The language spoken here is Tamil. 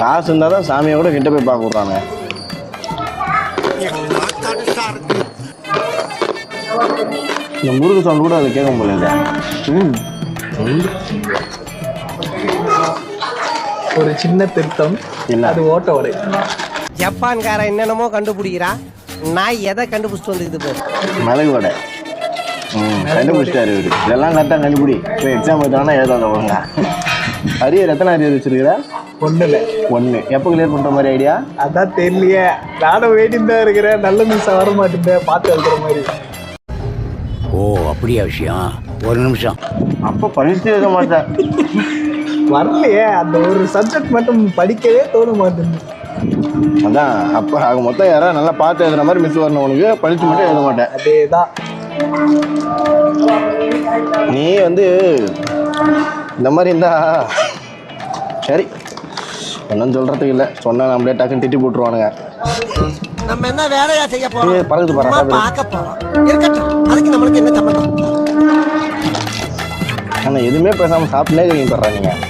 காசு இருந்தால் தான் சாமியை கூட கிட்ட போய் பார்க்க விட்றாங்க. இந்த முருகு சவுண்ட் கூட அதை கேட்க முடியல. ஒரு சின்ன திருத்தம் இல்லை, அது ஓட்ட உடை. ஜப்பான்காரன் என்னென்னமோ கண்டுபிடிக்கிறா, நான் எதை கண்டுபிடிச்சிட்டு வந்துக்குது பாரு. மிளகு வடை. கண்டுபிடிச்சிட்டாரு இவரு. இதெல்லாம் கரெக்டாக கண்டுபிடி. இப்போ எக்ஸாம் எடுத்தாங்கன்னா எழுதாத ஒழுங்கா. அரியர் எத்தனை அரியர் வச்சிருக்கிற? 1. எப்போ கிளியர் பண்ணுற மாதிரி ஐடியா? அதான் தெரியலையே, நானும் வெயிட்டிங் தான் இருக்கிறேன். நல்ல நியூஸாக வர மாட்டேன், பார்த்து எழுதுற மாதிரி. ஓ அப்படியா விஷயம்? ஒரு நிமிஷம். அப்போ படிச்சு எழுத மாட்டேன். வரலையே, அந்த ஒரு சப்ஜெக்ட் மட்டும் படிக்கவே தோண மாட்டேங்குது. அதான் அப்போ ஆக மொத்தம் யாராவது நல்லா பார்த்து எழுதுற மாதிரி மிஸ் வரணும் உனக்கு. படித்து மட்டும் எழுத மாட்டேன். அதே தான். நீ வந்து இந்த மாதிரி இருந்தா சரி, ஒன்றும் சொல்கிறதுக்கு இல்லை. சொன்னால் நம்மளே டக்குன்னு திட்டி போட்டுருவானுங்க. நம்ம என்ன வேலையா செய்ய போறோம்? பறக்குது பாரு. பார்க்க போறோம். இருக்கட்டும், அதுக்கு நம்மளுக்கு என்ன சம்பந்தம்? ஆனால் எதுவுமே பேசாமல் சாப்பிட்டுனே இருக்கீங்க. நீங்கள்